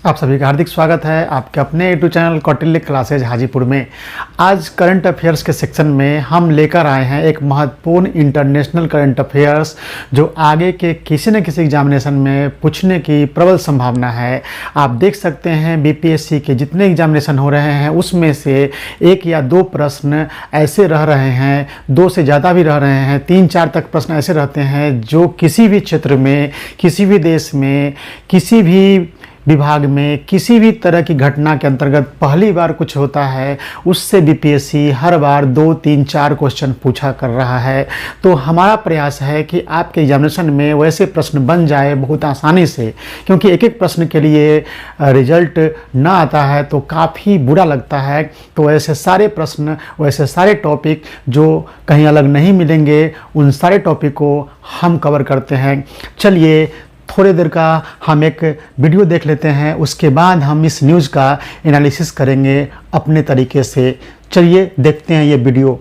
आप सभी का हार्दिक स्वागत है आपके अपने YouTube channel Kautilya classes Hajipur में। आज करंट अफेयर्स के सेक्शन में हम लेकर आए हैं एक महत्वपूर्ण इंटरनेशनल करंट अफेयर्स जो आगे के किसी न किसी एग्जामिनेशन में पूछने की प्रबल संभावना है। आप देख सकते हैं बीपीएससी के जितने एग्जामिनेशन हो रहे हैं उसमें से एक या दो प्रश्न ऐसे रह रहे हैं, दो से ज़्यादा भी रह रहे हैं, 3-4 तक प्रश्न ऐसे रहते हैं जो किसी भी क्षेत्र में, किसी भी देश में, किसी भी विभाग में, किसी भी तरह की घटना के अंतर्गत पहली बार कुछ होता है उससे बीपीएससी हर बार 2-3-4 क्वेश्चन पूछा कर रहा है। तो हमारा प्रयास है कि आपके एग्जामिनेशन में वैसे प्रश्न बन जाए बहुत आसानी से, क्योंकि एक एक प्रश्न के लिए रिजल्ट ना आता है तो काफ़ी बुरा लगता है। तो ऐसे सारे प्रश्न, वैसे सारे टॉपिक जो कहीं अलग नहीं मिलेंगे, उन सारे टॉपिक को हम कवर करते हैं। चलिए थोड़ी देर का हम एक वीडियो देख लेते हैं, उसके बाद हम इस न्यूज़ का एनालिसिस करेंगे अपने तरीके से। चलिए देखते हैं ये वीडियो।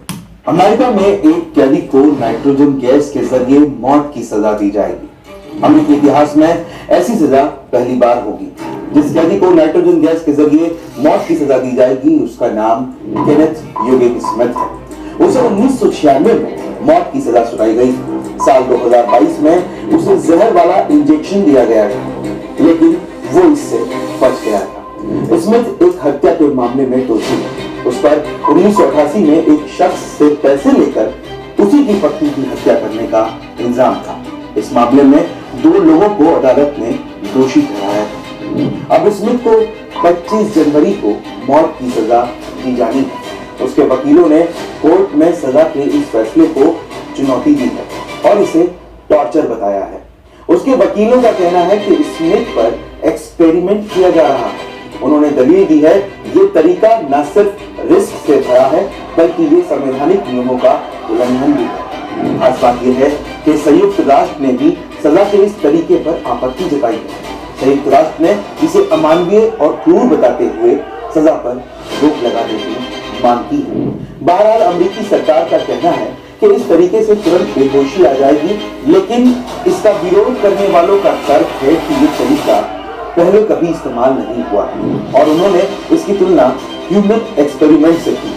अमेरिका में एक कैदी को नाइट्रोजन गैस के जरिए मौत की सजा दी जाएगी। अमेरिकी इतिहास में ऐसी सजा पहली बार होगी। जिस कैदी को नाइट्रोजन गैस के जरिए मौत की सजा दी जाएगी उसका नाम केनेथ यूगिन स्मिथ है। उसे 1996 में मौत की सजा सुनाई गई। साल 2022 में उसे जहर वाला इंजेक्शन दिया गया था, लेकिन वो इससे बच गया था। स्मिथ एक हत्या के मामले में दोषी है। उस पर 1988 में एक शख्स से पैसे लेकर उसी की पत्नी की हत्या करने का इल्जाम था। इस मामले में 2 लोगों को अदालत ने दोषी ठहराया था। अब स्मिथ को 25 जनवरी को मौत की सजा दी जानी है। उसके वकीलों ने कोर्ट में सजा के इस फैसले को चुनौती दी है और इसे टॉर्चर बताया है। उसके वकीलों का कहना है कि स्मिथ पर एक्सपेरिमेंट किया जा रहा है। उन्होंने दलील दी है ये तरीका न सिर्फ रिस्क से भरा है बल्कि ये संवैधानिक नियमों का उल्लंघन भी है। खास बात यह है कि संयुक्त राष्ट्र ने भी सजा के इस तरीके पर आपत्ति जताई है। संयुक्त राष्ट्र ने इसे अमानवीय और क्रूर बताते हुए सजा पर रोक लगाने की मांग की है। बहरहाल अमेरिकी सरकार का कहना है कि इस तरीके से तुरंत बेहोशी आ जाएगी, लेकिन इसका विरोध करने वालों का तर्क है कि ये तरीका पहले कभी इस्तेमाल नहीं हुआ और उन्होंने इसकी तुलना ह्यूमन एक्सपेरिमेंट से की।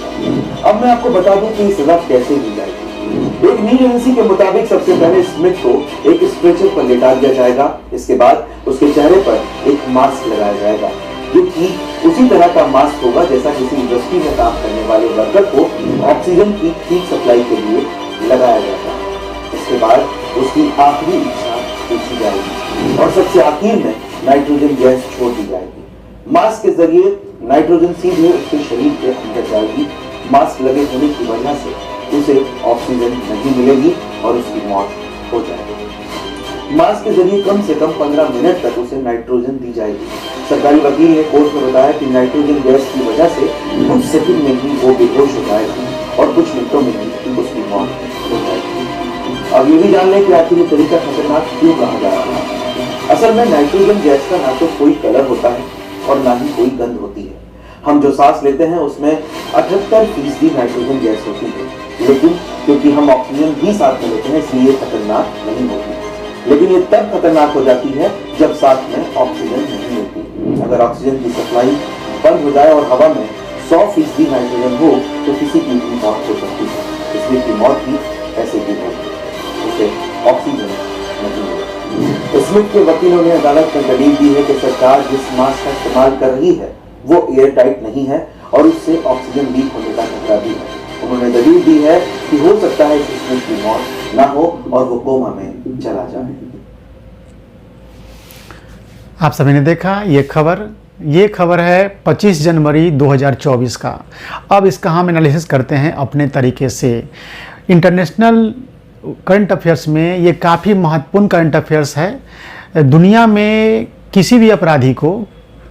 अब मैं आपको बता दूं कि ये सजा कैसे दी जाएगी। एक न्यूज एजेंसी के मुताबिक सबसे पहले स्मिथ को एक स्ट्रेचर पर लेटा दिया जाएगा। इसके बाद उसके चेहरे पर एक मास्क लगाया जाएगा। ये ठीक उसी तरह का मास्क होगा जैसा किसी इंडस्ट्री में काम करने वाले वर्कर को ऑक्सीजन की ठीक सप्लाई के लिए लगाया जाता है। इसके बाद उसकी आखिरी इच्छा पूछी जाएगी और सबसे आखिर में नाइट्रोजन गैस छोड़ दी जाएगी। मास्क के जरिए नाइट्रोजन सीधे उसके शरीर के अंदर जाएगी। मास्क लगे होने की वजह से उसे ऑक्सीजन नहीं मिलेगी और उसकी मौत हो जाएगी। मास्क के जरिए कम से कम 15 मिनट तक उसे नाइट्रोजन दी जाएगी। सरकारी वकील ने कोर्ट में बताया कि नाइट्रोजन गैस की वजह से कुछ सेकंड में ही वो बेहोश हो जाएगी और कुछ मिनटों में ही उसकी मौत हो जाएगी। अब ये भी जान लें कि आखिर ये तरीका खतरनाक क्यों कहा जा रहा है। असल में नाइट्रोजन गैस का ना तो कोई कलर होता है और ना ही कोई गंध होती है। हम जो सांस लेते हैं उसमें 78% नाइट्रोजन गैस होती है, लेकिन क्योंकि हम ऑक्सीजन भी साथ में लेते हैं इसलिए खतरनाक नहीं होती। लेकिन ये तब खतरनाक हो जाती है जब साथ में ऑक्सीजन नहीं होती। अगर ऑक्सीजन की सप्लाई बंद हो जाए और हवा में 100% नाइट्रोजन हो तो किसी की भी मौत हो सकती है। इसलिए की मौत भी ऐसे ही होगी, उसे ऑक्सीजन नहीं मिलेगी। स्मिथ के वकीलों ने अदालत में दलील दी है कि सरकार जिस मास्क का इस्तेमाल कर रही है वो एयर टाइट नहीं है और उससे ऑक्सीजन लीक होने का खतरा भी है। उन्होंने दलील दी है कि हो सकता है कि स्मिथ की मौत ना हो और वो कोमा में चला जाए। आप सभी ने देखा ये खबर है 25 जनवरी 2024 का। अब इसका हम एनालिसिस करते हैं अपने तरीके से। इंटरनेशनल करंट अफेयर्स में ये काफ़ी महत्वपूर्ण करंट अफेयर्स है। दुनिया में किसी भी अपराधी को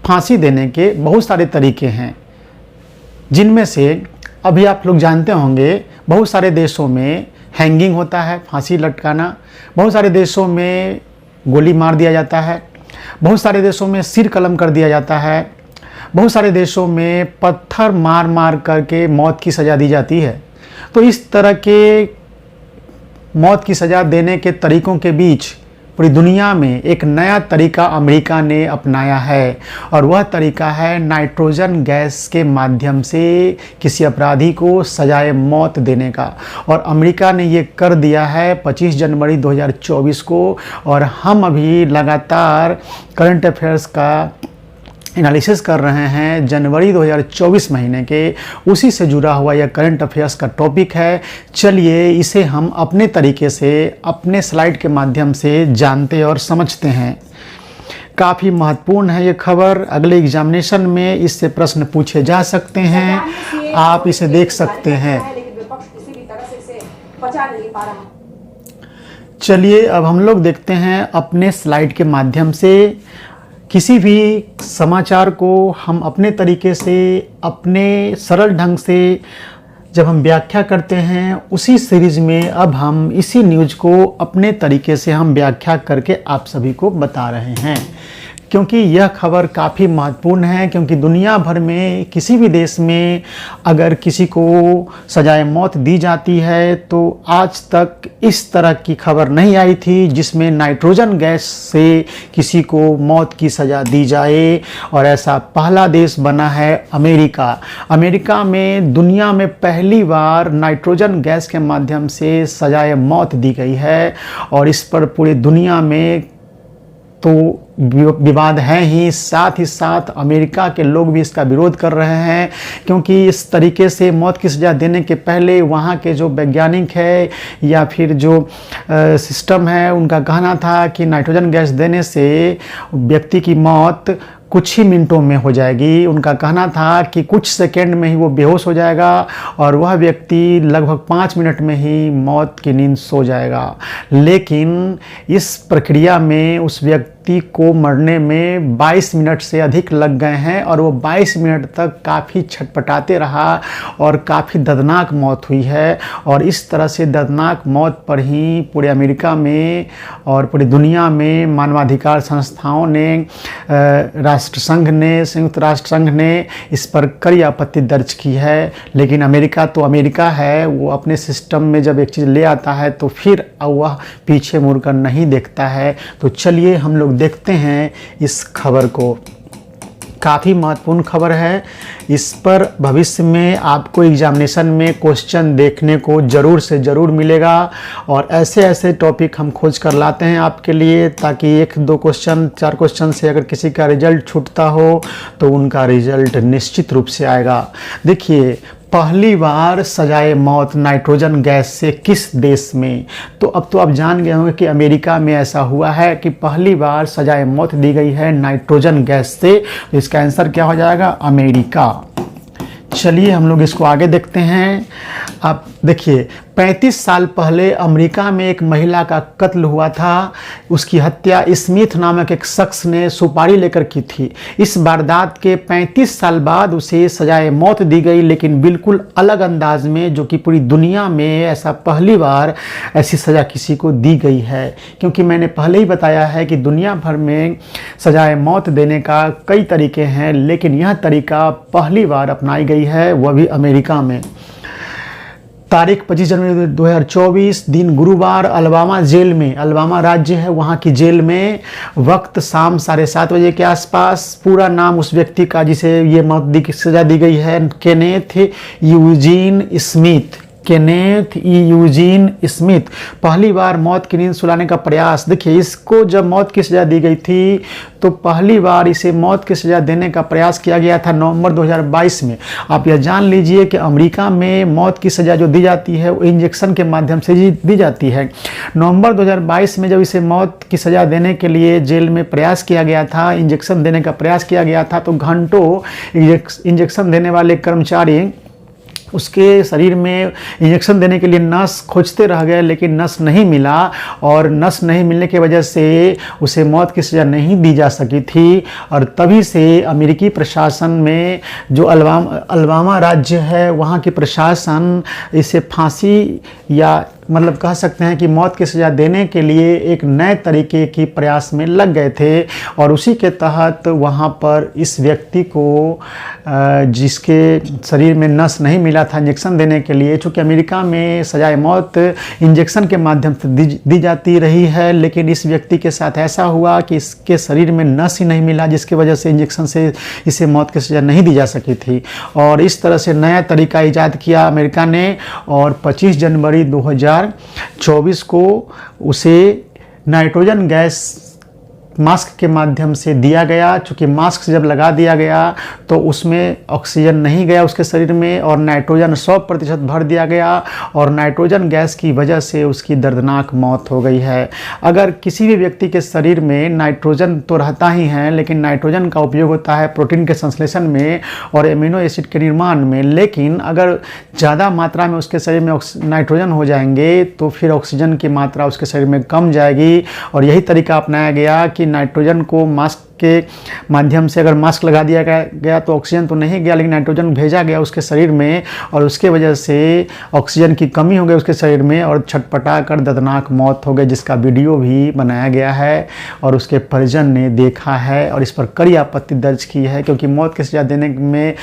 फांसी देने के बहुत सारे तरीके हैं, जिनमें से अभी आप लोग जानते होंगे बहुत सारे देशों में हैंगिंग होता है, फांसी लटकाना। बहुत सारे देशों में गोली मार दिया जाता है। बहुत सारे देशों में सिर कलम कर दिया जाता है। बहुत सारे देशों में पत्थर मार मार करके मौत की सज़ा दी जाती है। तो इस तरह के मौत की सज़ा देने के तरीक़ों के बीच पूरी दुनिया में एक नया तरीका अमेरिका ने अपनाया है, और वह तरीका है नाइट्रोजन गैस के माध्यम से किसी अपराधी को सजाए मौत देने का। और अमेरिका ने ये कर दिया है 25 जनवरी 2024 को। और हम अभी लगातार करंट अफेयर्स का एनालिसिस कर रहे हैं जनवरी 2024 महीने के, उसी से जुड़ा हुआ यह करंट अफेयर्स का टॉपिक है। चलिए इसे हम अपने तरीके से अपने स्लाइड के माध्यम से जानते और समझते हैं। काफ़ी महत्वपूर्ण है ये खबर, अगले एग्जामिनेशन में इससे प्रश्न पूछे जा सकते हैं, आप इसे देख सकते हैं। चलिए अब हम लोग देखते हैं अपने स्लाइड के माध्यम से। किसी भी समाचार को हम अपने तरीके से, अपने सरल ढंग से जब हम व्याख्या करते हैं, उसी सीरीज में अब हम इसी न्यूज़ को अपने तरीके से हम व्याख्या करके आप सभी को बता रहे हैं, क्योंकि यह खबर काफ़ी महत्वपूर्ण है। क्योंकि दुनिया भर में किसी भी देश में अगर किसी को सजाए मौत दी जाती है तो आज तक इस तरह की खबर नहीं आई थी जिसमें नाइट्रोजन गैस से किसी को मौत की सज़ा दी जाए, और ऐसा पहला देश बना है अमेरिका। अमेरिका में दुनिया में पहली बार नाइट्रोजन गैस के माध्यम से सजाए मौत दी गई है, और इस पर पूरी दुनिया में तो विवाद है ही, साथ साथ अमेरिका के लोग भी इसका विरोध कर रहे हैं। क्योंकि इस तरीके से मौत की सज़ा देने के पहले वहाँ के जो वैज्ञानिक है या फिर जो सिस्टम है, उनका कहना था कि नाइट्रोजन गैस देने से व्यक्ति की मौत कुछ ही मिनटों में हो जाएगी। उनका कहना था कि कुछ सेकंड में ही वो बेहोश हो जाएगा और वह व्यक्ति लगभग 5 मिनट में ही मौत की नींद सो जाएगा। लेकिन इस प्रक्रिया में उस व्यक्ति को मरने में 22 मिनट से अधिक लग गए हैं, और वो 22 मिनट तक काफ़ी छटपटाते रहा और काफ़ी दर्दनाक मौत हुई है। और इस तरह से दर्दनाक मौत पर ही पूरे अमेरिका में और पूरी दुनिया में मानवाधिकार संस्थाओं ने, राष्ट्रसंघ ने, संयुक्त राष्ट्र संघ ने इस पर कड़ी आपत्ति दर्ज की है। लेकिन अमेरिका तो अमेरिका है, वो अपने सिस्टम में जब एक चीज़ ले आता है तो फिर वह पीछे मुड़कर नहीं देखता है। तो चलिए हम लोग देखते हैं इस खबर को। काफ़ी महत्वपूर्ण खबर है, इस पर भविष्य में आपको एग्जामिनेशन में क्वेश्चन देखने को ज़रूर से ज़रूर मिलेगा, और ऐसे ऐसे टॉपिक हम खोज कर लाते हैं आपके लिए, ताकि 1-2 क्वेश्चन 4 क्वेश्चन से अगर किसी का रिजल्ट छूटता हो तो उनका रिजल्ट निश्चित रूप से आएगा। देखिए, पहली बार सजाए मौत नाइट्रोजन गैस से किस देश में? तो अब तो आप जान गए होंगे कि अमेरिका में ऐसा हुआ है कि पहली बार सजाए मौत दी गई है नाइट्रोजन गैस से। तो इसका आंसर क्या हो जाएगा? अमेरिका। चलिए हम लोग इसको आगे देखते हैं। आप देखिए, 35 साल पहले अमेरिका में एक महिला का कत्ल हुआ था। उसकी हत्या स्मिथ नामक एक शख्स ने सुपारी लेकर की थी। इस वारदात के 35 साल बाद उसे सजाए मौत दी गई, लेकिन बिल्कुल अलग अंदाज में, जो कि पूरी दुनिया में ऐसा पहली बार ऐसी सज़ा किसी को दी गई है। क्योंकि मैंने पहले ही बताया है कि दुनिया भर में सजाए मौत देने का कई तरीके हैं, लेकिन यह तरीका पहली बार अपनाई गई है, वह भी अमेरिका में। तारीख 25 जनवरी 2024, दिन गुरुवार, अलबामा जेल में, अलबामा राज्य है, वहाँ की जेल में, वक्त शाम 7:30 बजे के आसपास। पूरा नाम उस व्यक्ति का जिसे ये मौत की सज़ा दी गई है, Kenneth Eugene Smith. Kenneth Eugene Smith. पहली बार मौत की नींद सुलाने का प्रयास। देखिए, इसको जब मौत की सज़ा दी गई थी तो पहली बार इसे मौत की सज़ा देने का प्रयास किया गया था नवंबर 2022 में। आप यह जान लीजिए कि अमेरिका में मौत की सज़ा जो दी जाती है वो इंजेक्शन के माध्यम से दी जाती है। नवंबर 2022 में जब इसे मौत की सज़ा देने के लिए जेल में प्रयास किया गया था, इंजेक्शन देने का प्रयास किया गया था, तो घंटों इंजेक्शन देने वाले कर्मचारी उसके शरीर में इंजेक्शन देने के लिए नस खोजते रह गए, लेकिन नस नहीं मिला, और नस नहीं मिलने की वजह से उसे मौत की सज़ा नहीं दी जा सकी थी। और तभी से अमेरिकी प्रशासन में, जो अलबामा राज्य है, वहाँ की प्रशासन इसे फांसी या मतलब कह सकते हैं कि मौत की सज़ा देने के लिए एक नए तरीके की प्रयास में लग गए थे और उसी के तहत वहाँ पर इस व्यक्ति को जिसके शरीर में नस नहीं मिला था इंजेक्शन देने के लिए, चूँकि अमेरिका में सजाए मौत इंजेक्शन के माध्यम से दी जाती रही है, लेकिन इस व्यक्ति के साथ ऐसा हुआ कि इसके शरीर में नस ही नहीं मिला, जिसकी वजह से इंजेक्शन से इसे मौत की सज़ा नहीं दी जा सकी थी। और इस तरह से नया तरीका ईजाद किया अमेरिका ने और 25 जनवरी 2024 को उसे नाइट्रोजन गैस मास्क के माध्यम से दिया गया। चूँकि मास्क से जब लगा दिया गया तो उसमें ऑक्सीजन नहीं गया उसके शरीर में और नाइट्रोजन 100% भर दिया गया और नाइट्रोजन गैस की वजह से उसकी दर्दनाक मौत हो गई है। अगर किसी भी व्यक्ति के शरीर में नाइट्रोजन तो रहता ही है, लेकिन नाइट्रोजन का उपयोग होता है प्रोटीन के संश्लेषण में और एमिनो एसिड के निर्माण में, लेकिन अगर ज़्यादा मात्रा में उसके शरीर में नाइट्रोजन हो जाएंगे तो फिर ऑक्सीजन की मात्रा उसके शरीर में कम जाएगी। और यही तरीका अपनाया गया कि नाइट्रोजन को मास्क के माध्यम से, अगर मास्क लगा दिया गया तो ऑक्सीजन तो नहीं गया, लेकिन नाइट्रोजन भेजा गया उसके शरीर में और उसके वजह से ऑक्सीजन की कमी हो गई उसके शरीर में और छटपटा कर दर्दनाक मौत हो गई, जिसका वीडियो भी बनाया गया है और उसके परिजन ने देखा है और इस पर कड़ी आपत्ति दर्ज की है, क्योंकि मौत की सज़ा देने में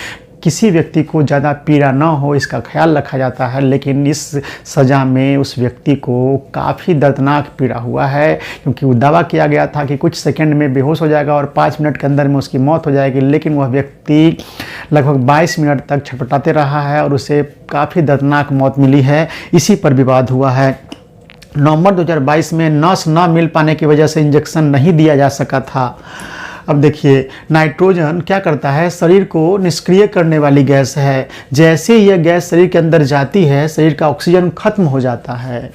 किसी व्यक्ति को ज़्यादा पीड़ा न हो इसका ख्याल रखा जाता है, लेकिन इस सज़ा में उस व्यक्ति को काफ़ी दर्दनाक पीड़ा हुआ है, क्योंकि वो दावा किया गया था कि कुछ सेकंड में बेहोश हो जाएगा और 5 मिनट के अंदर में उसकी मौत हो जाएगी, लेकिन वह व्यक्ति लगभग 22 मिनट तक छटपटाते रहा है और उसे काफ़ी दर्दनाक मौत मिली है। इसी पर विवाद हुआ है। नवंबर 2022 में नस न मिल पाने की वजह से इंजेक्शन नहीं दिया जा सका था। अब देखिए, नाइट्रोजन क्या करता है, शरीर को निष्क्रिय करने वाली गैस है। जैसे यह गैस शरीर के अंदर जाती है शरीर का ऑक्सीजन खत्म हो जाता है।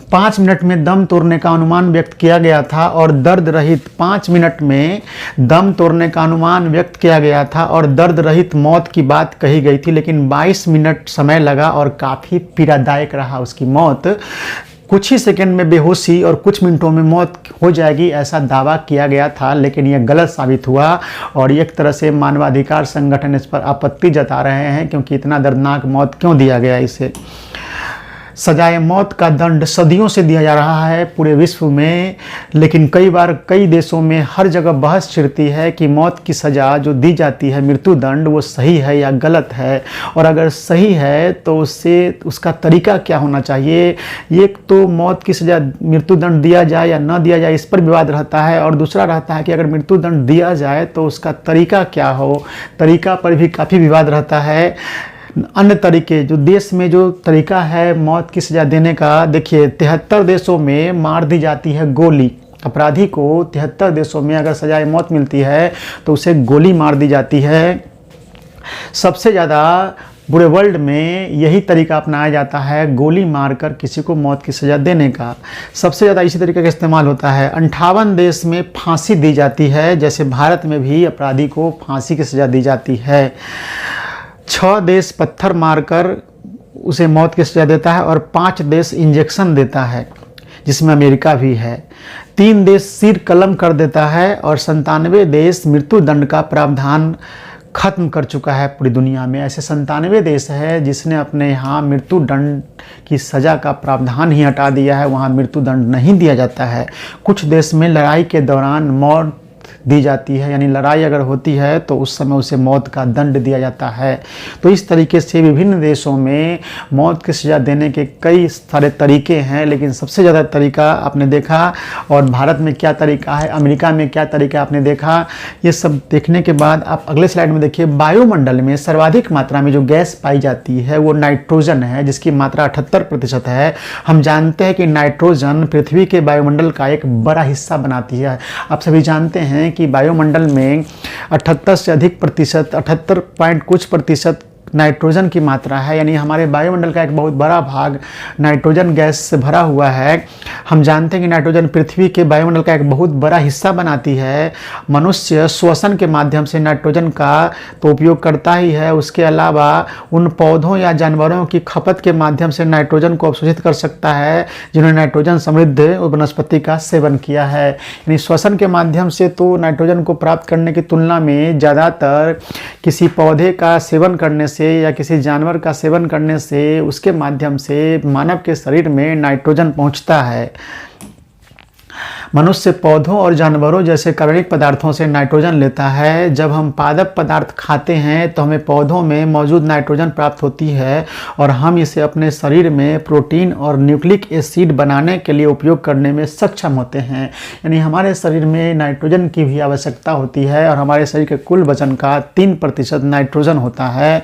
5 मिनट में दम तोड़ने का अनुमान व्यक्त किया गया था और दर्द रहित 5 मिनट में दम तोड़ने का अनुमान व्यक्त किया गया था और दर्द रहित मौत की बात कही गई थी, लेकिन 22 मिनट समय लगा और काफ़ी पीड़ादायक रहा उसकी मौत। कुछ ही सेकंड में बेहोशी और कुछ मिनटों में मौत हो जाएगी ऐसा दावा किया गया था, लेकिन यह गलत साबित हुआ और एक तरह से मानवाधिकार संगठन इस पर आपत्ति जता रहे हैं, क्योंकि इतना दर्दनाक मौत क्यों दिया गया इसे। सजाए मौत का दंड सदियों से दिया जा रहा है पूरे विश्व में, लेकिन कई बार कई देशों में हर जगह बहस छिड़ती है कि मौत की सज़ा जो दी जाती है मृत्यु दंड वो सही है या गलत है, और अगर सही है तो उसका तरीका क्या होना चाहिए। एक तो मौत की सज़ा मृत्यु दंड दिया जाए या न दिया जाए इस पर विवाद रहता है, और दूसरा रहता है कि अगर मृत्यु दंड दिया जाए तो उसका तरीका क्या हो, तरीका पर भी काफ़ी विवाद रहता है। अन्य तरीके जो देश में जो तरीका है मौत की सज़ा देने का, देखिए 73 देशों में मार दी जाती है गोली। अपराधी को 73 देशों में अगर सजाए मौत मिलती है तो उसे गोली मार दी जाती है। सबसे ज़्यादा पूरे वर्ल्ड में यही तरीका अपनाया जाता है, गोली मारकर किसी को मौत की सज़ा देने का। सबसे ज़्यादा इसी तरीके का इस्तेमाल होता है। 58 देश में फांसी दी जाती है, जैसे भारत में भी अपराधी को फांसी की सज़ा दी जाती है। 6 देश पत्थर मारकर उसे मौत की सज़ा देता है और 5 देश इंजेक्शन देता है, जिसमें अमेरिका भी है। 3 देश सिर कलम कर देता है और 97 देश मृत्यु दंड का प्रावधान खत्म कर चुका है पूरी दुनिया में। ऐसे 97 देश है जिसने अपने यहाँ मृत्यु दंड की सज़ा का प्रावधान ही हटा दिया है, वहाँ मृत्यु दंड नहीं दिया जाता है। कुछ देश में लड़ाई के दौरान मौत दी जाती है, यानी लड़ाई अगर होती है तो उस समय उसे मौत का दंड दिया जाता है। तो इस तरीके से विभिन्न देशों में मौत की सज़ा देने के कई सारे तरीके हैं, लेकिन सबसे ज़्यादा तरीका आपने देखा और भारत में क्या तरीका है, अमेरिका में क्या तरीका आपने देखा। ये सब देखने के बाद आप अगले स्लाइड में देखिए, वायुमंडल में सर्वाधिक मात्रा में जो गैस पाई जाती है वो नाइट्रोजन है, जिसकी मात्रा 78% है। हम जानते हैं कि नाइट्रोजन पृथ्वी के वायुमंडल का एक बड़ा हिस्सा बनाती है। आप सभी जानते हैं कि वायुमंडल में 78 से अधिक प्रतिशत, 78 पॉइंट कुछ प्रतिशत नाइट्रोजन की मात्रा है, यानी हमारे वायुमंडल का एक बहुत बड़ा भाग नाइट्रोजन गैस से भरा हुआ है। हम जानते हैं कि नाइट्रोजन पृथ्वी के वायुमंडल का एक बहुत बड़ा हिस्सा बनाती है। मनुष्य श्वसन के माध्यम से नाइट्रोजन का तो उपयोग करता ही है, उसके अलावा उन पौधों या जानवरों की खपत के माध्यम से नाइट्रोजन को अवशोषित कर सकता है जिन्होंने नाइट्रोजन समृद्ध वनस्पति का सेवन किया है। यानी श्वसन के माध्यम से तो नाइट्रोजन को प्राप्त करने की तुलना में ज़्यादातर किसी पौधे का सेवन करने से से या किसी जानवर का सेवन करने से उसके माध्यम से मानव के शरीर में नाइट्रोजन पहुंचता है। मनुष्य पौधों और जानवरों जैसे कार्बनिक पदार्थों से नाइट्रोजन लेता है। जब हम पादप पदार्थ खाते हैं तो हमें पौधों में मौजूद नाइट्रोजन प्राप्त होती है और हम इसे अपने शरीर में प्रोटीन और न्यूक्लिक एसिड बनाने के लिए उपयोग करने में सक्षम होते हैं। यानी हमारे शरीर में नाइट्रोजन की भी आवश्यकता होती है और हमारे शरीर के कुल वजन का 3% नाइट्रोजन होता है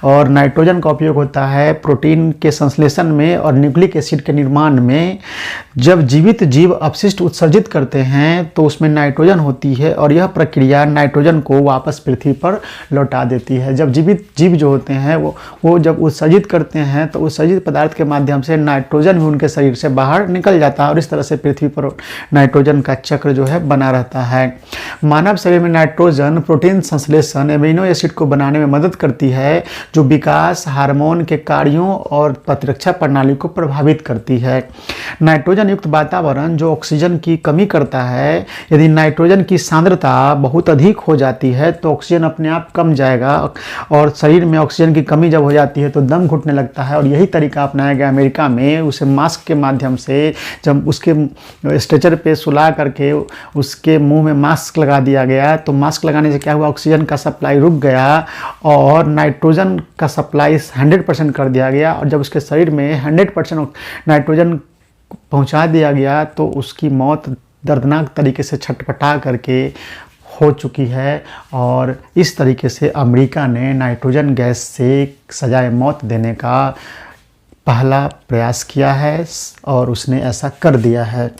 और नाइट्रोजन का उपयोग होता है प्रोटीन के संश्लेषण में और न्यूक्लिक एसिड के निर्माण में। जब जीवित जीव अपशिष्ट उत्सर्जित करते हैं तो उसमें नाइट्रोजन होती है और यह प्रक्रिया नाइट्रोजन को वापस पृथ्वी पर लौटा देती है। जब जीवित जीव जो होते हैं वो जब उत्सर्जित करते हैं तो उत्सर्जित पदार्थ के माध्यम से नाइट्रोजन भी उनके शरीर से बाहर निकल जाता है और इस तरह से पृथ्वी पर नाइट्रोजन का चक्र जो है बना रहता है। मानव शरीर में नाइट्रोजन प्रोटीन संश्लेषण एमिनो एसिड को बनाने में मदद करती है जो विकास, हार्मोन के कार्यों और प्रतिरक्षा प्रणाली को प्रभावित करती है। नाइट्रोजन युक्त वातावरण जो ऑक्सीजन की कमी करता है, यदि नाइट्रोजन की सांद्रता बहुत अधिक हो जाती है तो ऑक्सीजन अपने आप कम जाएगा और शरीर में ऑक्सीजन की कमी जब हो जाती है तो दम घुटने लगता है। और यही तरीका अपनाया गया अमेरिका में। उसे मास्क के माध्यम से जब उसके स्ट्रेचर पे सुला करके उसके मुंह में मास्क लगा दिया गया तो मास्क लगाने से क्या हुआ, ऑक्सीजन का सप्लाई रुक गया और नाइट्रोजन का सप्लाई 100% कर दिया गया। और जब उसके शरीर में 100% नाइट्रोजन पहुंचा दिया गया तो उसकी मौत दर्दनाक तरीके से छटपटा करके हो चुकी है। और इस तरीके से अमेरिका ने नाइट्रोजन गैस से सजाए मौत देने का पहला प्रयास किया है और उसने ऐसा कर दिया है।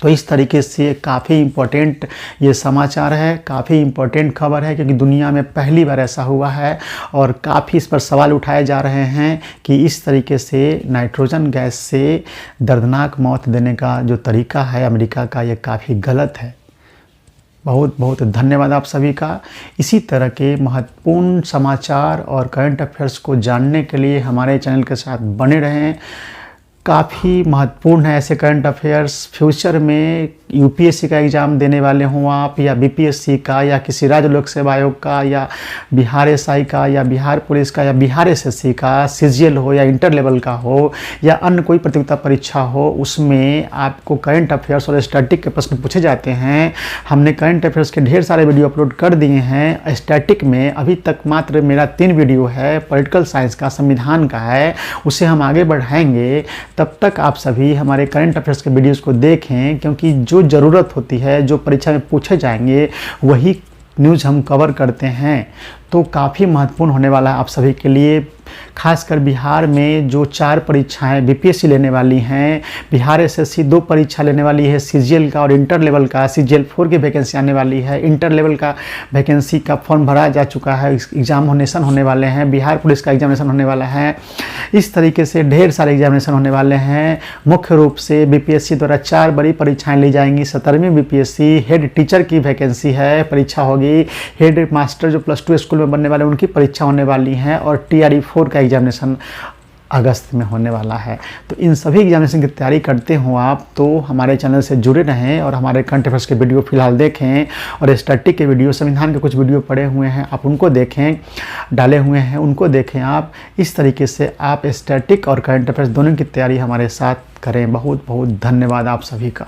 तो इस तरीके से काफ़ी इम्पोर्टेंट ये समाचार है, काफ़ी इम्पोर्टेंट खबर है क्योंकि दुनिया में पहली बार ऐसा हुआ है और काफ़ी इस पर सवाल उठाए जा रहे हैं कि इस तरीके से नाइट्रोजन गैस से दर्दनाक मौत देने का जो तरीका है अमेरिका का, ये काफ़ी गलत है। बहुत बहुत धन्यवाद आप सभी का। इसी तरह के महत्वपूर्ण समाचार और करंट अफेयर्स को जानने के लिए हमारे चैनल के साथ बने रहें। काफ़ी महत्वपूर्ण है ऐसे करंट अफेयर्स। फ्यूचर में यूपीएससी का एग्ज़ाम देने वाले हों आप, या बीपीएससी का, या किसी राज्य लोक सेवा आयोग का, या बिहार एसआई का, या बिहार पुलिस का, या बिहार एसएससी का, सीजीएल हो या इंटर लेवल का हो, या अन्य कोई प्रतियोगिता परीक्षा हो, उसमें आपको करंट अफेयर्स और स्टैटिक के प्रश्न पूछे जाते हैं। हमने करंट अफेयर्स के ढेर सारे वीडियो अपलोड कर दिए हैं। स्टैटिक में अभी तक मात्र मेरा 3 वीडियो है, पॉलिटिकल साइंस का, संविधान का है, उसे हम आगे बढ़ाएंगे। तब तक आप सभी हमारे करंट अफेयर्स के वीडियोस को देखें क्योंकि जो ज़रूरत होती है, जो परीक्षा में पूछे जाएंगे, वही न्यूज़ हम कवर करते हैं। तो काफ़ी महत्वपूर्ण होने वाला है आप सभी के लिए। खासकर बिहार में जो 4 परीक्षाएं बीपीएससी लेने वाली हैं, बिहार एसएससी 2 परीक्षा लेने वाली है, सीजीएल का और इंटर लेवल का। सीजीएल 4 की वैकेंसी आने वाली है, इंटर लेवल का वैकेंसी का फॉर्म भरा जा चुका है, एग्जामिनेशन होने वाले हैं, बिहार पुलिस का एग्जामिनेशन होने वाला है। इस तरीके से ढेर सारे एग्जामिनेशन होने वाले हैं। मुख्य रूप से बीपीएससी द्वारा 4 बड़ी परीक्षाएँ ली जाएंगी। 17वीं बीपीएससी हेड टीचर की वैकेंसी है, परीक्षा होगी। हेड मास्टर जो +2 स्कूल में बनने वाले उनकी परीक्षा होने वाली है और TRE 4 का एग्जामिनेशन अगस्त में होने वाला है। तो इन सभी एग्जामिनेशन की तैयारी करते हो आप तो हमारे चैनल से जुड़े रहें और हमारे करंट अफेयर्स के वीडियो फिलहाल देखें और स्टैटिक के वीडियो, संविधान के कुछ वीडियो पड़े हुए हैं आप उनको देखें, डाले हुए हैं उनको देखें आप। इस तरीके से आप स्टैटिक और करंट अफेयर्स दोनों की तैयारी हमारे साथ करें। बहुत बहुत धन्यवाद आप सभी का।